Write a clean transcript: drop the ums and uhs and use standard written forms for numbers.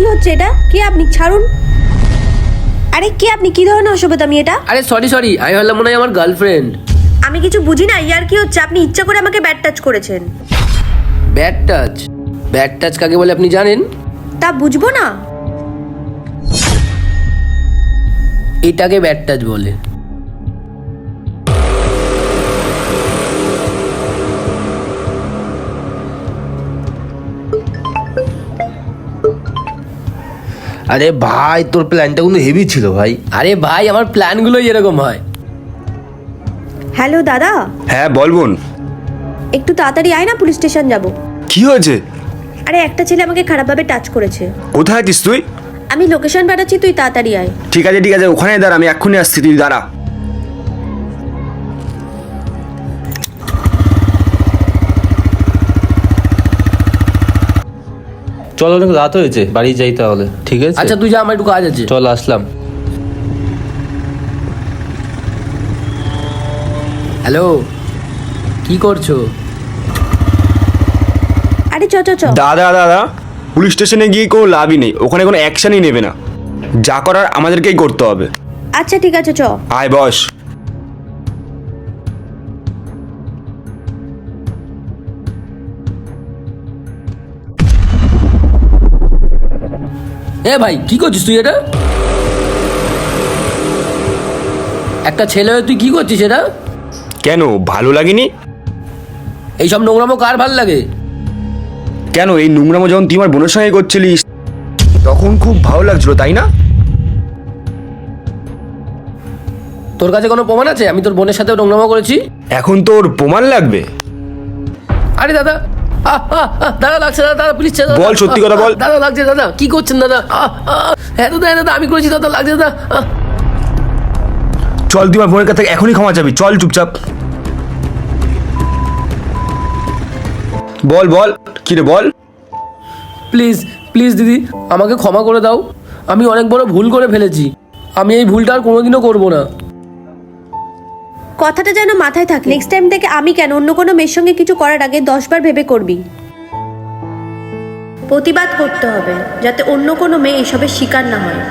কি হচ্ছে এটা? কে আপনি? ছাড়ুন। আরে কে আপনি? কি ধরনের অসভ্যতামি এটা? আরে সরি আমি ভাবলাম মনে হয় আমার গার্লফ্রেন্ড। আমি কিছু বুঝি না, ইয়ার কি হচ্ছে? আপনি ইচ্ছা করে আমাকে ব্যাড টাচ করেছেন। Bad touch? ব্যাড টাচ কাকে বলে আপনি জানেন? তা বুঝবো না? এটাকে ব্যাড টাচ বলে। আরে ভাই, তোর প্ল্যানটা কিন্তু হেভি ছিল ভাই। আরে ভাই, আমার প্ল্যানগুলোই এরকম হয়। হ্যালো দাদা, হ্যাঁ বল বোন। একটু তাড়াতাড়ি আয় না, পুলিশ স্টেশন যাব। কি হয়েছে? আরে একটা ছেলে আমাকে খারাপভাবে টাচ করেছে। কোথায় আছিস তুই? আমি লোকেশন পাঠাচ্ছি, তুই তাড়াতাড়ি আয়। ঠিক আছে ওখানে দাঁড়া, আমি এক্ষুনি আসছি, তুই দাঁড়া। চল, অনেক রাত হয়েছে, বাড়ি যাই তাহলে। ঠিক আছে আচ্ছা তুই যা, আমার একটু কাজ আছে। চল, আসলাম। হ্যালো, কি করছো? আরে চ চ চ। দাদা পুলিশ স্টেশনে গিয়ে কোনো লাভই নেই, ওখানে কোনো অ্যাকশনই নেবে না, যা করার আমাদেরকেই করতে হবে। আচ্ছা ঠিক আছে, চ। আয় বস। এ ভাই, কি করছিস তুই এটা? একটা ছেলে হয়ে তুই কি করছিস এটা? কেন, ভালো লাগেনি? এইসব নোংরামো কার ভাল লাগে? কেন, এই নোংরামো যখন তুই আমার বোনের সঙ্গে করছিলিস তখন খুব ভালো লাগছিল, তাই না? তোর কাছে কোনো প্রমাণ আছে আমি তোর বোনের সাথে নোংরামো করেছি? এখন তোর প্রমাণ লাগবে? আরে দাদা, দাদা লাগছে, দাদা প্লিজ বল, সত্যি কথা বল। দাদা লাগছে, দাদা কি করছেন দাদা? হ্যাঁ দাদা আমি করেছি, দাদা লাগছে দাদা। চল, তুই আমার বোনের কাছ থেকে এখনই ক্ষমা চাবি, চল চুপচাপ। বল কি রে, বল। প্লিজ দিদি, আমাকে ক্ষমা করে দাও। আমি অনেক বড় ভুল করে ফেলেছি। আমি এই ভুলটা আর কোনোদিনও করবো না। কথাটা যেন মাথায় থাকে। নেক্সট টাইম থেকে আমি কেন, অন্য কোনো মেয়ের সঙ্গে কিছু করার আগে 10 বার ভেবে করবি। প্রতিবাদ করতে হবে যাতে অন্য কোনো মেয়ে এসবের শিকার না হয়।